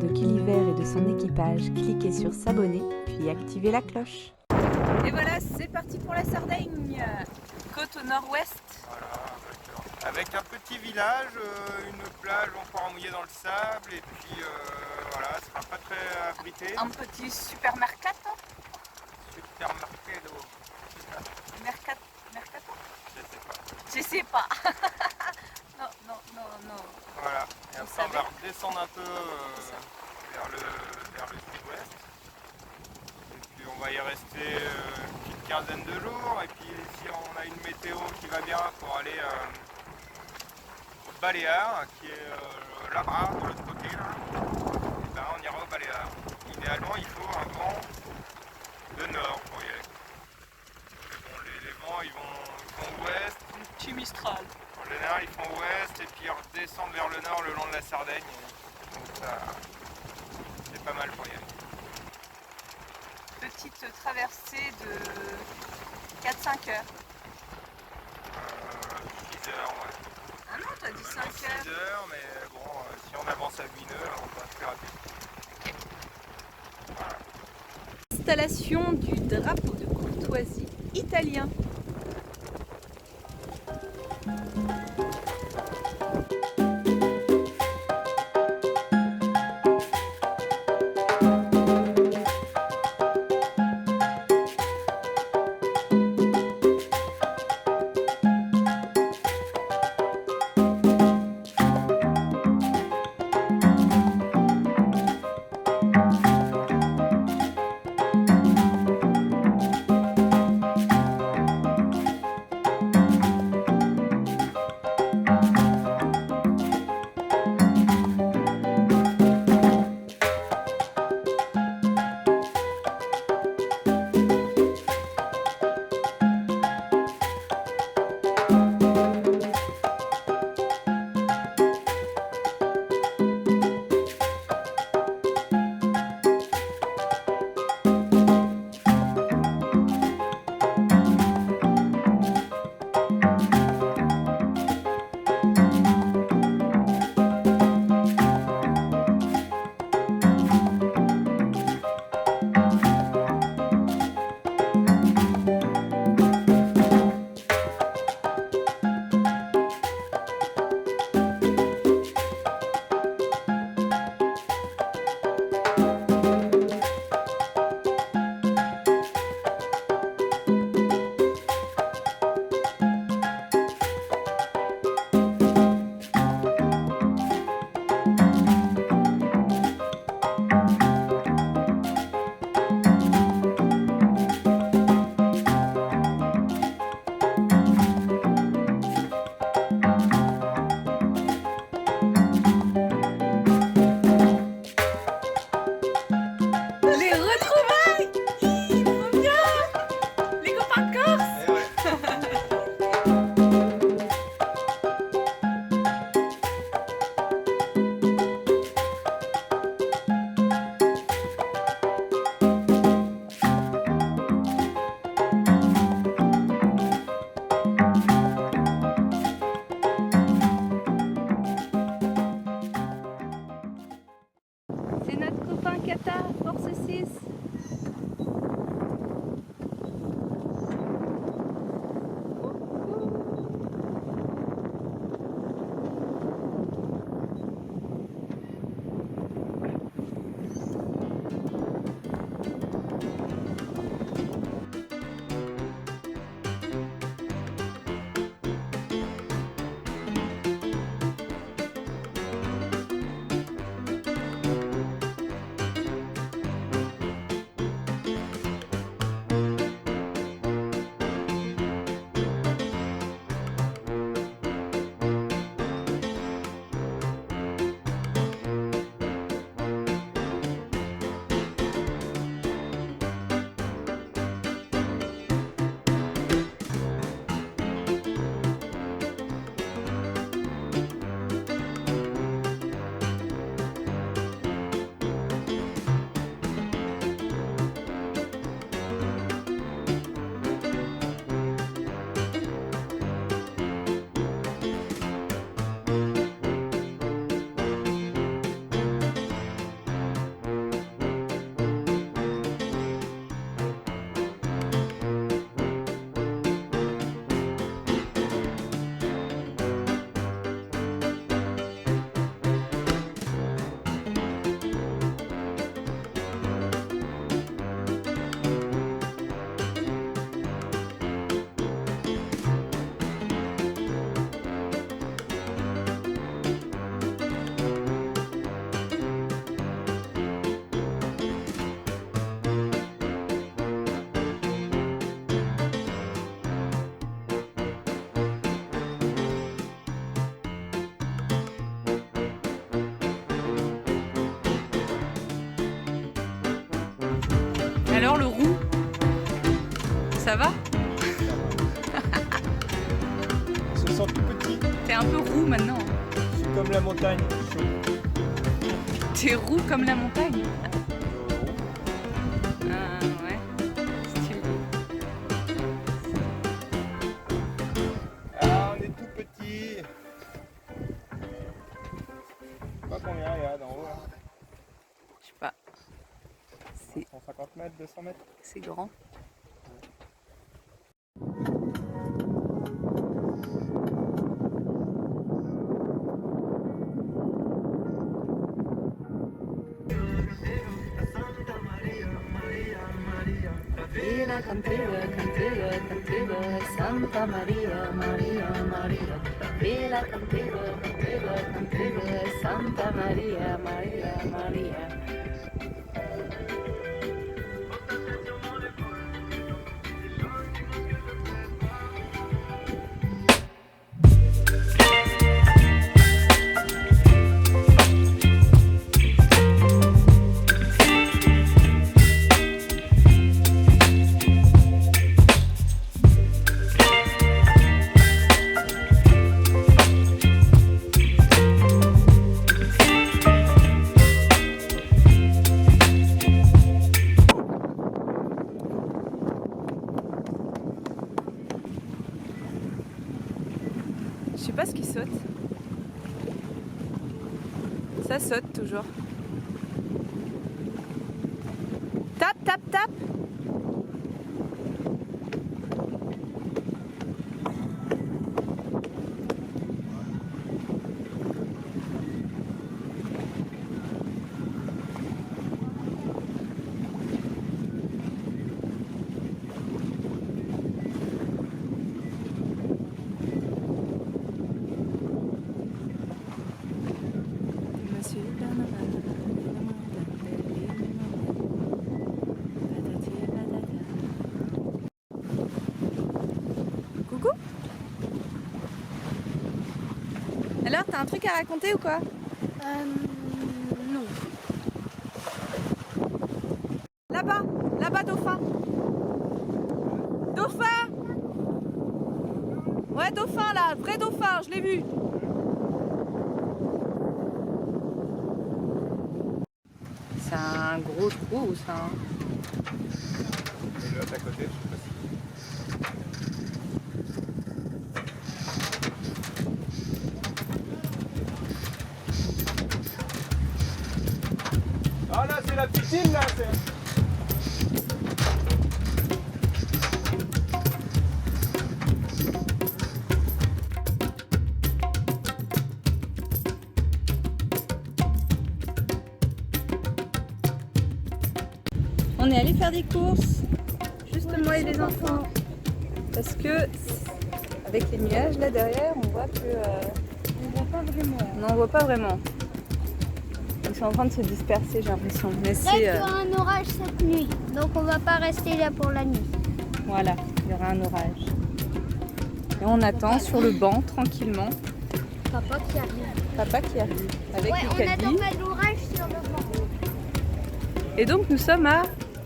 de Gulliver et de son équipage, cliquez sur s'abonner, puis activez la cloche. Et voilà, c'est parti pour la Sardaigne, côte au nord-ouest. Voilà, avec un petit village, une plage encore mouillée dans le sable, et puis voilà, ce sera pas très abrité. Un petit supermercato. Supermercado. Mercato. Je sais pas. Je sais pas. non. Voilà, et Vous après on va savez. redescendre un peu vers le sud-ouest. Et puis on va y rester une petite quinzaine de jours, et puis si on a une météo qui va bien pour aller au Baléares, qui est là-bas, de l'autre côté, là, et ben on ira au Baléares. Idéalement il faut un vent de nord pour y aller. Bon, les vents ils vont ouest. Un petit Mistral. En général, ils font ouest et puis ils redescendent vers le nord le long de la Sardaigne. Donc ça, c'est pas mal pour y aller. Petite traversée de 4-5 heures. 6 heures, ouais. Ah non, t'as dit 5 6 heures. heures, mais bon, si on avance à 8 heures, on va plus rapide. Voilà. Installation du drapeau de courtoisie italien. Alors le roux, ça va? Ils se sentent tout petits. T'es un peu roux maintenant. C'est comme la montagne. T'es roux comme la montagne. Ah ouais, stylé. Ah, on est tout petits. Je sais pas combien il y a d'en haut là. Je sais pas. 150 mètres, 200 mètres. C'est grand. Cantera, cantera, cantera, cantera, Santa Maria, Maria, Maria. Bella cantera, cantera, cantera, Santa Maria, Maria, Maria. Je sais pas ce qui saute. Ça saute toujours. Tape, tape, tape. Coucou. Alors, t'as un truc à raconter ou quoi? Non. Là-bas, là-bas, dauphin. Dauphin. Ouais, dauphin là, vrai dauphin, je l'ai vu. C'est un gros trou ça. Hein. Et l'autre à côté, je sais pas si. Ah là, c'est la piscine là. On est allé faire des courses, juste moi et les enfants. Parce que avec les nuages là derrière, on voit que On voit pas vraiment. on n'en voit pas vraiment. Ils sont en train de se disperser, j'ai l'impression. Mais Là, c'est il y aura un orage cette nuit, donc on va pas rester là pour la nuit. voilà, il y aura un orage. Et on attend sur le banc tranquillement. Papa qui arrive. Papa qui arrive avec Ouais, le on caddie. attend pas l'orage sur le banc. Et donc nous sommes à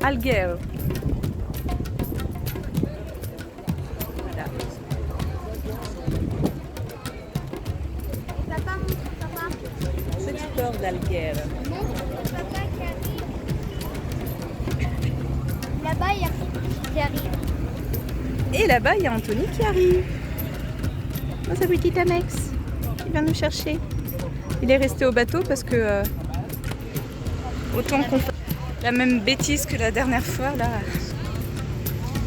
Alguer. Voilà. Et papa montre papa. Petit port d'Alguer. Montre papa qui arrive. Là-bas, il y a qui arrive. Et là-bas, il y a Anthony qui arrive. Oh, sa petite annexe. Il vient nous chercher. Il est resté au bateau parce que autant qu'on fait la même bêtise que la dernière fois là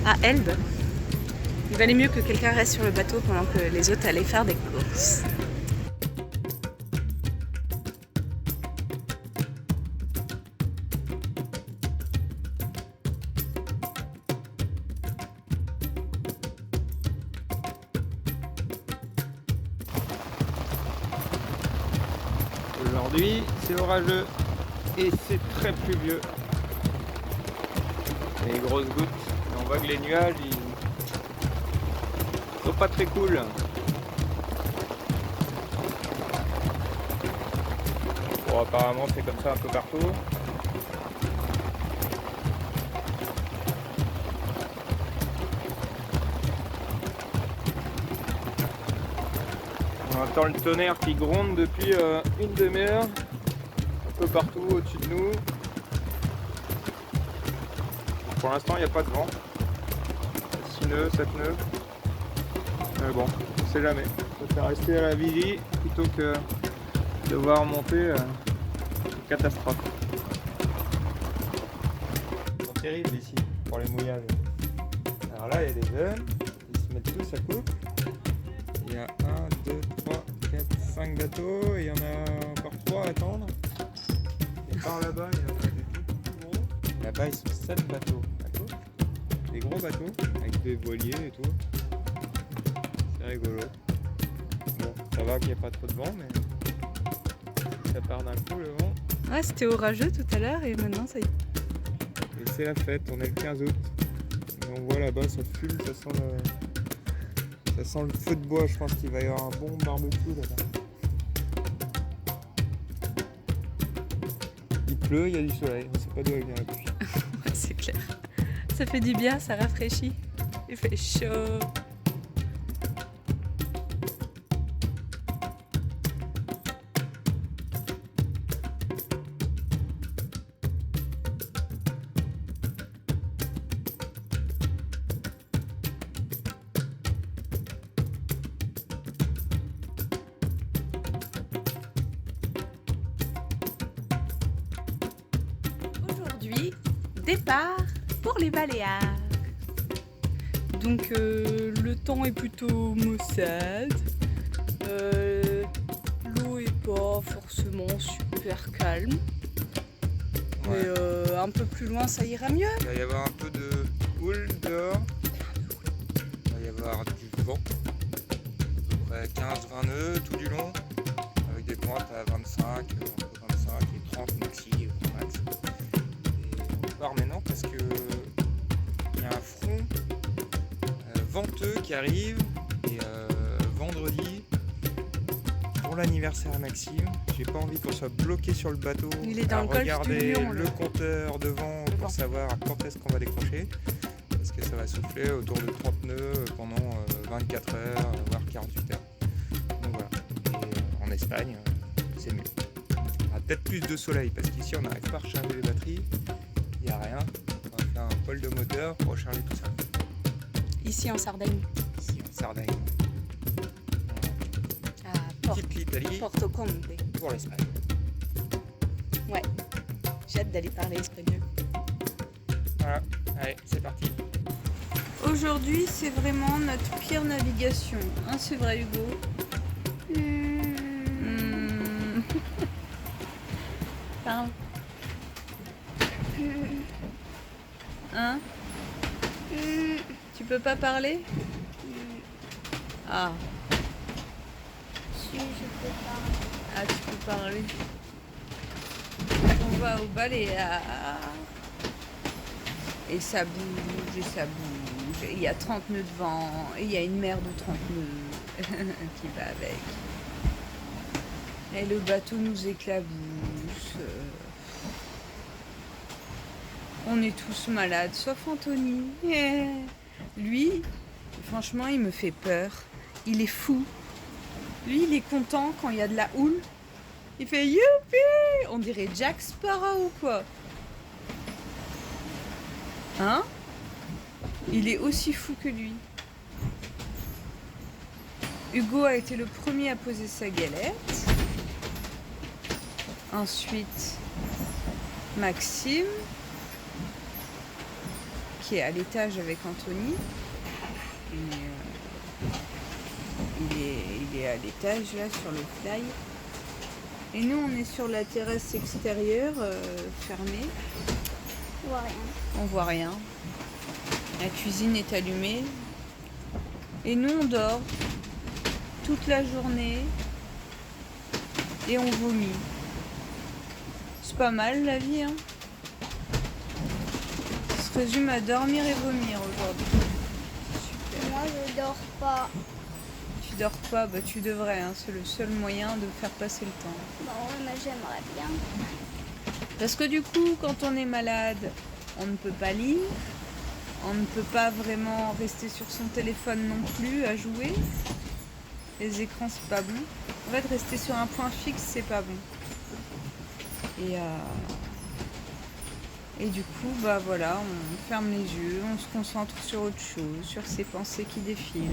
à Elbe. Il valait mieux que quelqu'un reste sur le bateau pendant que les autres allaient faire des courses. Aujourd'hui, c'est orageux et c'est très pluvieux. Les grosses gouttes. Et on voit que les nuages, ils sont pas très cool. Bon, apparemment, c'est comme ça un peu partout. On entend le tonnerre qui gronde depuis une demi-heure, un peu partout au-dessus de nous. Pour l'instant, il n'y a pas de vent. 6 nœuds, 7 nœuds. Mais bon, on sait jamais. On préfère rester à la vigie plutôt que de voir monter une catastrophe. C'est terrible ici pour les mouillages. Alors là, il y a des jeunes, ils se mettent tous à couple. Il y a 1, 2, 3, 4, 5 bateaux et il y en a encore 3 à attendre. Et par là-bas, il y en a des tout gros. Là-bas, ils sont 7 bateaux. D'accord ? Des gros bateaux avec des voiliers et tout. C'est rigolo. Bon, ça va qu'il n'y a pas trop de vent, mais ça part d'un coup le vent. Ouais, c'était orageux tout à l'heure et maintenant ça y est. Et c'est la fête, on est le 15 août. Et on voit là-bas, ça fume, ça sent le feu de bois. Je pense qu'il va y avoir un bon barbecue là-bas. Il pleut, il y a du soleil, on sait pas d'où elle vient la pluie. Ouais, c'est clair. Ça fait du bien, ça rafraîchit. Il fait chaud. Aujourd'hui, départ pour les Baléares. Donc le temps est plutôt maussade. L'eau est pas forcément super calme. Ouais. Mais un peu plus loin ça ira mieux. Il va y avoir un peu de houle dehors. Il va y avoir du vent. À peu près 15-20 nœuds tout du long. Avec des pointes à 25, entre 25 et 30 maxi, max. Et on part maintenant parce que il y a un front venteux qui arrive. Et vendredi, pour l'anniversaire à Maxime, j'ai pas envie qu'on soit bloqué sur le bateau Il est dans à le golfe du regarder Lion, le là. compteur de vent pour savoir quand est-ce qu'on va décrocher. Parce que ça va souffler autour de 30 nœuds pendant 24 heures, voire 48 heures. Donc voilà. Et en Espagne, c'est mieux. On a peut-être plus de soleil parce qu'ici on n'arrive pas à recharger les batteries. Il n'y a rien. On va faire un pôle de moteur pour recharger tout ça. Ici en Sardaigne. Ici en Sardaigne. À On quitte l'Italie Porto Conde. pour l'Espagne. Ouais. J'ai hâte d'aller parler espagnol. Voilà. Allez, c'est parti. Aujourd'hui, c'est vraiment notre pire navigation. Hein, c'est vrai, Hugo? Parle. Hein? Tu peux pas parler? Ah. Si, je peux pas. Ah, tu peux parler. On va au Baléares. Et ça bouge, et ça bouge. Il y a 30 nœuds de vent, et il y a une mer de 30 nœuds qui va avec. Et le bateau nous éclabousse. On est tous malades, sauf Anthony. Lui, franchement, il me fait peur. Il est fou. Lui, il est content quand il y a de la houle. Il fait youpi! On dirait Jack Sparrow, quoi. Hein? Il est aussi fou que lui. Hugo a été le premier à poser sa galette. Ensuite, Maxime, qui est à l'étage avec Anthony. Il est à l'étage là sur le fly. Et nous on est sur la terrasse extérieure fermée. Je vois rien. On voit rien. La cuisine est allumée. Et nous on dort toute la journée. Et on vomit. C'est pas mal la vie, hein. Ça se résume à dormir et vomir aujourd'hui. Super. Moi, je dors pas. Tu dors pas, bah tu devrais, hein. C'est le seul moyen de faire passer le temps. Bon, ouais, mais j'aimerais bien. Parce que du coup, quand on est malade, on ne peut pas lire, on ne peut pas vraiment rester sur son téléphone non plus à jouer. Les écrans, c'est pas bon. En fait, rester sur un point fixe, c'est pas bon. Et du coup, bah voilà, on ferme les yeux, on se concentre sur autre chose, sur ses pensées qui défilent.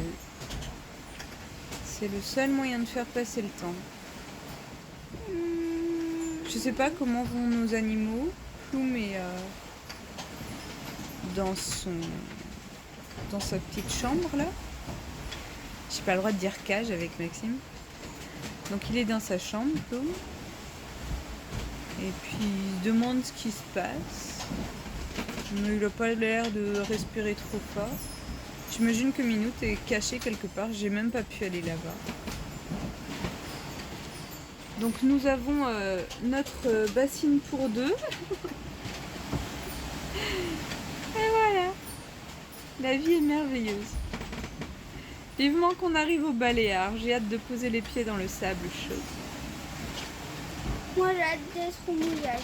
C'est le seul moyen de faire passer le temps. Je sais pas comment vont nos animaux. Ploum est dans sa petite chambre là. J'ai pas le droit de dire cage avec Maxime. Donc il est dans sa chambre, Ploum. Et puis il se demande ce qui se passe. Mais il a pas l'air de respirer trop fort. J'imagine que Minout est caché quelque part. J'ai même pas pu aller là-bas. Donc nous avons notre bassine pour deux. Et voilà. La vie est merveilleuse. Vivement qu'on arrive au Baléares. J'ai hâte de poser les pieds dans le sable chaud. Moi, j'ai hâte d'être au mouillage.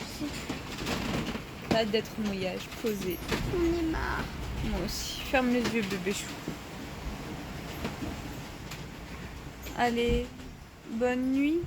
T'as hâte d'être au mouillage, posé. On est marre. Moi aussi. Ferme les yeux, bébé chou. Allez, bonne nuit.